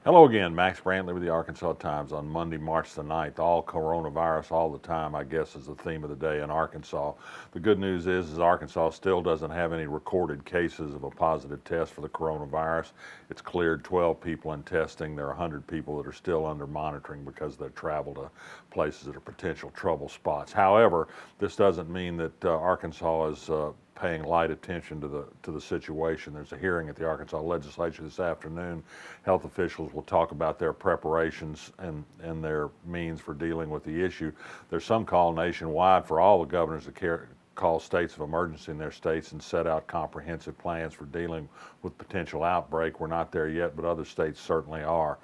Hello again, Max Brantley with the Arkansas Times on Monday, March the 9th. All coronavirus all the time, I guess, is the theme of the day in Arkansas. The good news is Arkansas still doesn't have any recorded cases of a positive test for the coronavirus. It's cleared 12 people in testing. There are 100 people that are still under monitoring because they travel to places that are potential trouble spots. However, this doesn't mean that Arkansas is paying light attention to the situation. There's a hearing at the Arkansas legislature this afternoon. Health officials will talk about their preparations and their means for dealing with the issue. There's some call nationwide for all the governors to call states of emergency in their states and set out comprehensive plans for dealing with potential outbreak. We're not there yet, but other states certainly are.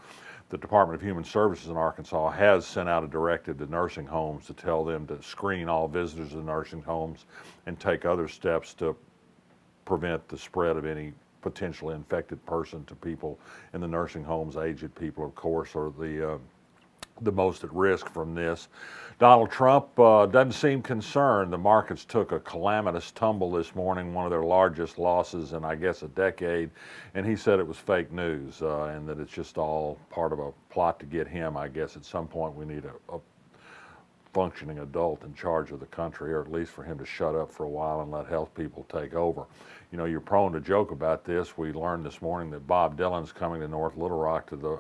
The Department of Human Services in Arkansas has sent out a directive to nursing homes to tell them to screen all visitors to nursing homes and take other steps to prevent the spread of any potentially infected person to people in the nursing homes. Aged people, of course, are the most at risk from this. Donald Trump doesn't seem concerned. The markets took a calamitous tumble this morning, one of their largest losses in, I guess, a decade, and he said it was fake news and that it's just all part of a plot to get him. I guess at some point we need a functioning adult in charge of the country, or at least for him to shut up for a while and let health people take over. You know, you're prone to joke about this. We learned this morning that Bob Dylan's coming to North Little Rock to the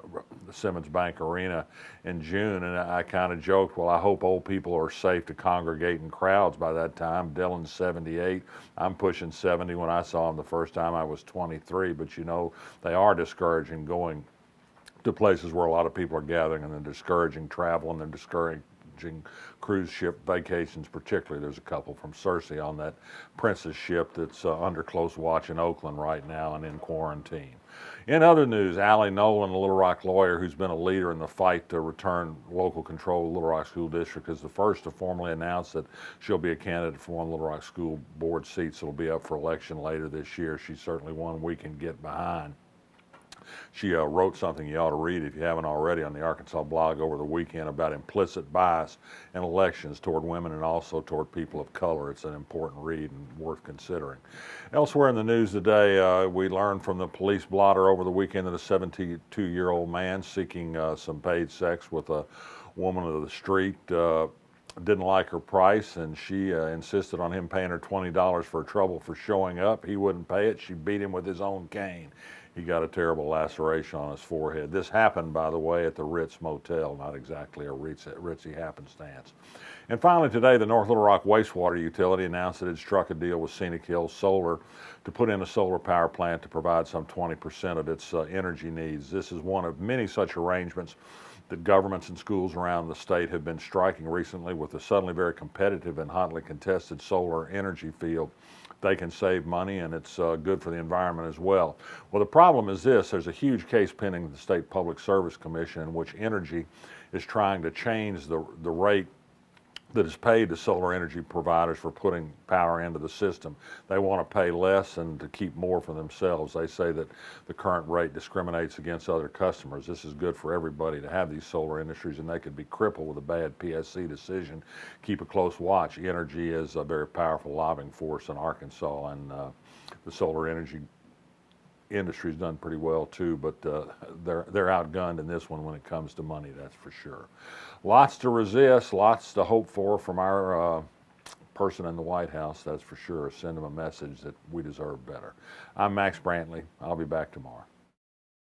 Simmons Bank Arena in June, and I kind of joked, well, I hope old people are safe to congregate in crowds by that time. Dylan's 78. I'm pushing 70. When I saw him the first time, I was 23, but you know, they are discouraging going to places where a lot of people are gathering, and they're discouraging travel, and they're discouraging cruise ship vacations particularly. There's a couple from Cersei on that Princess ship that's under close watch in Oakland right now and in quarantine. In other news, Allie Nolan, a Little Rock lawyer who's been a leader in the fight to return local control of the Little Rock School District, is the first to formally announce that she'll be a candidate for one of Little Rock School Board seats that'll be up for election later this year. She's certainly one we can get behind. She wrote something you ought to read if you haven't already on the Arkansas blog over the weekend about implicit bias in elections toward women and also toward people of color. It's an important read and worth considering. Elsewhere in the news today, we learned from the police blotter over the weekend that a 72-year-old man seeking some paid sex with a woman of the street didn't like her price, and she insisted on him paying her $20 for trouble for showing up. He wouldn't pay it. She beat him with his own cane. He got a terrible laceration on his forehead. This happened, by the way, at the Ritz Motel, not exactly a ritzy happenstance. And finally today, the North Little Rock wastewater utility announced that it struck a deal with Scenic Hills Solar to put in a solar power plant to provide some 20% of its energy needs. This is one of many such arrangements that governments and schools around the state have been striking recently with the suddenly very competitive and hotly contested solar energy field. They can save money, and it's good for the environment as well. Well, the problem is this. There's a huge case pending at the State Public Service Commission in which Energy is trying to change the rate that is paid to solar energy providers for putting power into the system. They want to pay less and to keep more for themselves. They say that the current rate discriminates against other customers. This is good for everybody to have these solar industries, and they could be crippled with a bad PSC decision. Keep a close watch. Energy is a very powerful lobbying force in Arkansas, and the solar energy industry's done pretty well too, but they're outgunned in this one when it comes to money, that's for sure. Lots to resist, lots to hope for from our person in the White House, that's for sure. Send them a message that we deserve better. I'm Max Brantley. I'll be back tomorrow.